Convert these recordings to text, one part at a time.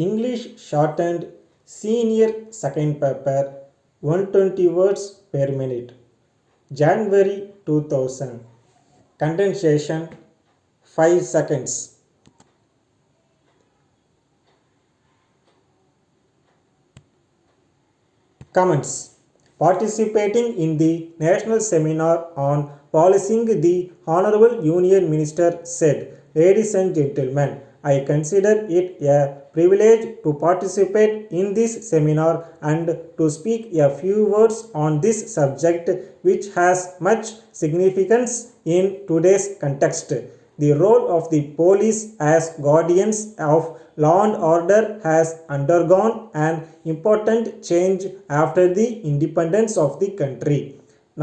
English Shorthand Senior Second Paper 120 words per minute. January 2000. Condensation 5 seconds. Comments. Participating in the national seminar on policing, the Honorable Union Minister said, "Ladies and gentlemen, I consider it a privilege to participate in this seminar and to speak a few words on this subject which has much significance in today's context. The role of the police as guardians of law and order has undergone an important change after the independence of the country.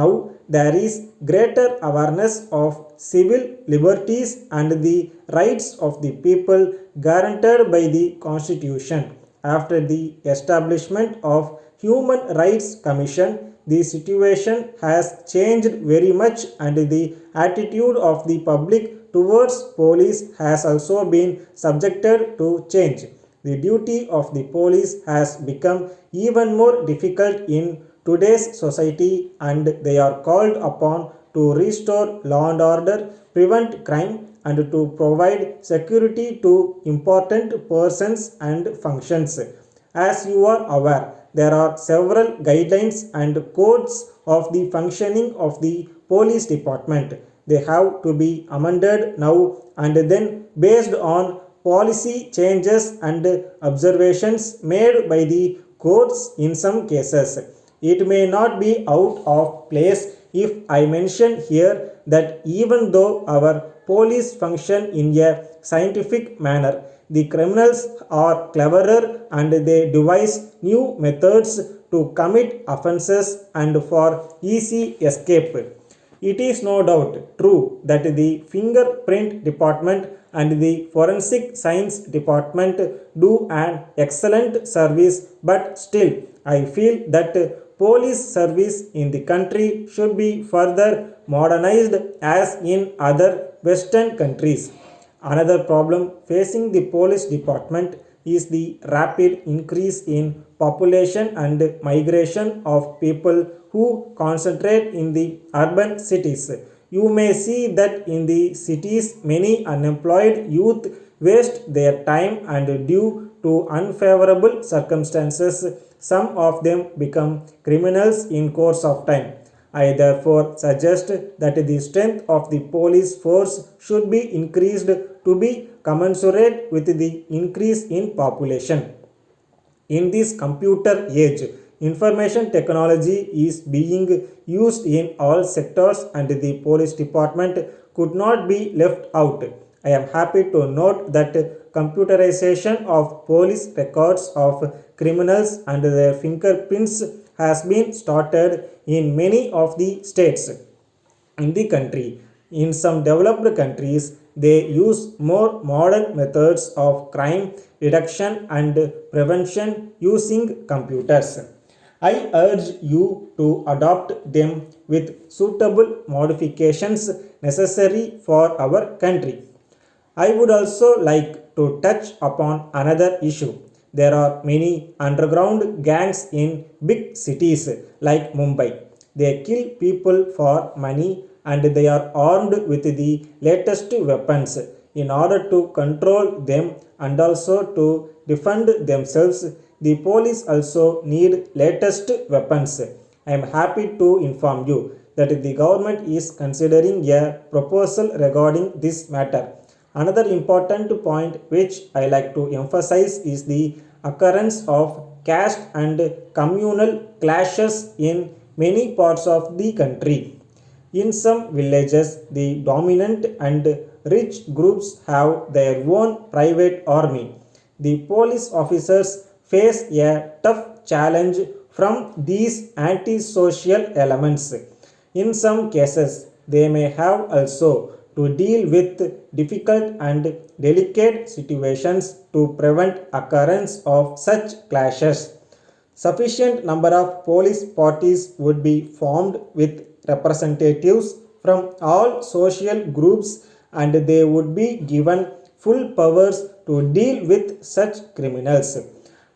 Now there is greater awareness of civil liberties and the rights of the people guaranteed by the Constitution. After the establishment of Human Rights Commission, the situation has changed very much and the attitude of the public towards police has also been subjected to change. The duty of the police has become even more difficult in today's society and they are called upon to restore law and order, prevent crime and to provide security to important persons and functions. As you are aware, there are several guidelines and codes of the functioning of the police department. They have to be amended now and then based on policy changes and observations made by the courts in some cases. It may not be out of place if I mention here that even though our police function in a scientific manner, the criminals are cleverer and they devise new methods to commit offences and for easy escape. It is no doubt true that the fingerprint department and the forensic science department do an excellent service, but still I feel that police service in the country should be further modernized as in other western countries. Another problem facing the police department is the rapid increase in population and migration of people who concentrate in the urban cities. You may see that in the cities many unemployed youth waste their time and due to unfavorable circumstances, some of them become criminals in course of time. I therefore suggest that the strength of the police force should be increased to be commensurate with the increase in population. In this computer age, information technology is being used in all sectors and the police department could not be left out. I am happy to note that computerization of police records of criminals and their fingerprints has been started in many of the states in the country. In some developed countries, they use more modern methods of crime reduction and prevention using computers. I urge you to adopt them with suitable modifications necessary for our country. I would also like to touch upon another issue. There are many underground gangs in big cities like Mumbai. They kill people for money and they are armed with the latest weapons. In order to control them and also to defend themselves, the police also need latest weapons. I am happy to inform you that the government is considering a proposal regarding this matter. Another important point which I like to emphasize is the occurrence of caste and communal clashes in many parts of the country. In some villages, the dominant and rich groups have their own private army. The police officers face a tough challenge from these antisocial elements. In some cases, they may have also to deal with difficult and delicate situations to prevent occurrence of such clashes. Sufficient number of police parties would be formed with representatives from all social groups and they would be given full powers to deal with such criminals.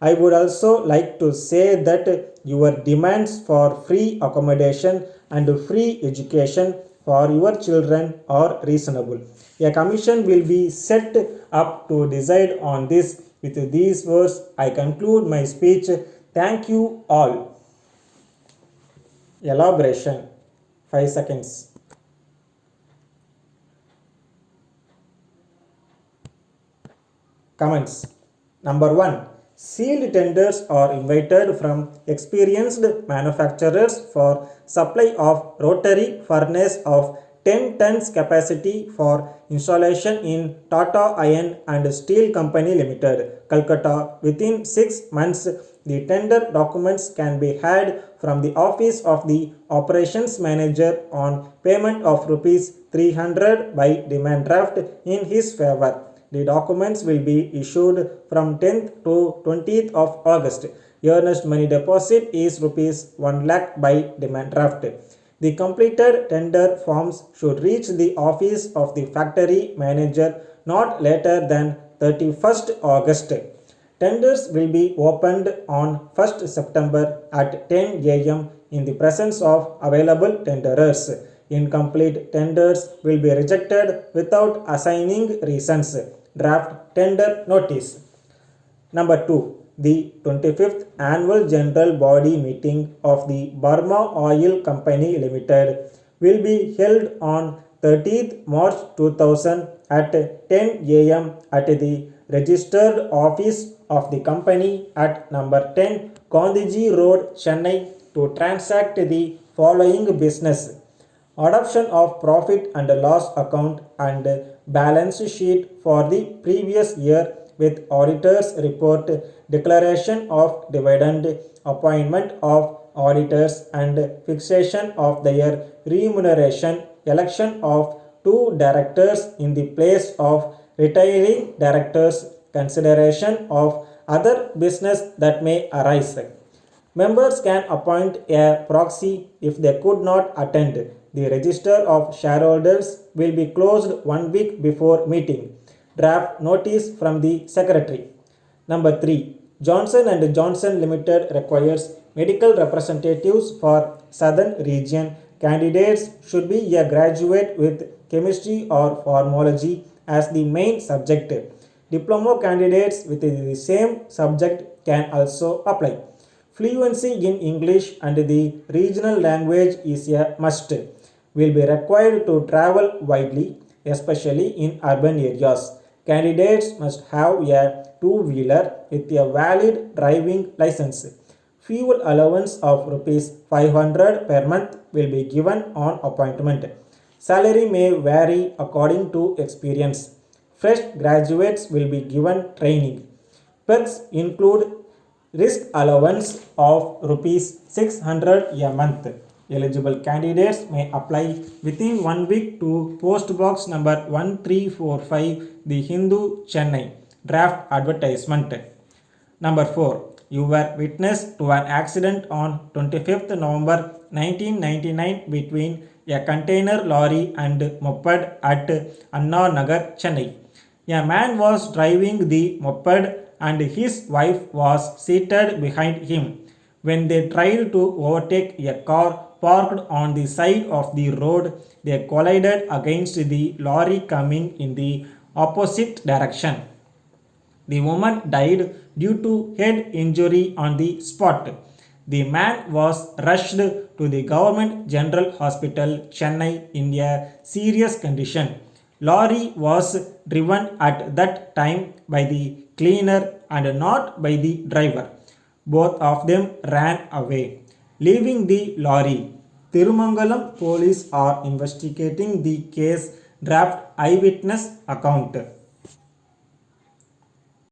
I would also like to say that your demands for free accommodation and free education for your children are reasonable. A commission will be set up to decide on this. With these words, I conclude my speech. Thank you all. Elaboration 5 seconds. Comments. Number 1. Sealed tenders are invited from experienced manufacturers for supply of rotary furnace of 10 tons capacity for installation in Tata Iron and Steel Company Limited, Calcutta. Within 6 months, the tender documents can be had from the office of the operations manager on payment of rupees 300 by demand draft in his favor. The documents will be issued from 10th to 20th of August. Earnest money deposit is rupees 1 lakh by demand draft. The completed tender forms should reach the office of the factory manager not later than 31st August. Tenders will be opened on 1st September at 10 am in the presence of available tenderers. Incomplete tenders will be rejected without assigning reasons. Draft tender notice. Number 2. The 25th Annual General Body Meeting of the Burma Oil Company Limited will be held on 30th March 2000 at 10 am at the registered office of the company at number 10 Gandhiji Road, Chennai to transact the following business: adoption of profit and loss account and balance sheet for the previous year with auditor's report, declaration of dividend, appointment of auditors and fixation of their remuneration, election of 2 directors in the place of retiring directors, consideration of other business that may arise. Members can appoint a proxy if they could not attend. The register of shareholders will be closed 1 week before meeting. Draft notice from the secretary. Number 3. Johnson and Johnson Limited requires medical representatives for Southern region. Candidates should be a graduate with chemistry or pharmacology as the main subject. Diploma candidates with the same subject can also apply. Fluency in English and the regional language is a must. Will be required to travel widely, especially in urban areas. Candidates must have a two-wheeler with a valid driving license. Fuel allowance of rupees 500 per month will be given on appointment. Salary may vary according to experience. Fresh graduates will be given training. Perks include risk allowance of rupees 600 a month. Eligible candidates may apply within 1 week to Post Box number 1345, The Hindu, Chennai. Draft advertisement. Number 4. You were witness to an accident on 25th November 1999 between a container lorry and moped at Anna Nagar, Chennai. A man was driving the moped and his wife was seated behind him. When they tried to overtake a car parked on the side of the road, they collided against the lorry coming in the opposite direction. The woman died due to head injury on the spot. The man was rushed to the Government General Hospital, Chennai in a serious condition. Lorry was driven at that time by the cleaner and not by the driver. Both of them ran away, leaving the lorry. Tirumangalam police are investigating the case. Draft eyewitness account.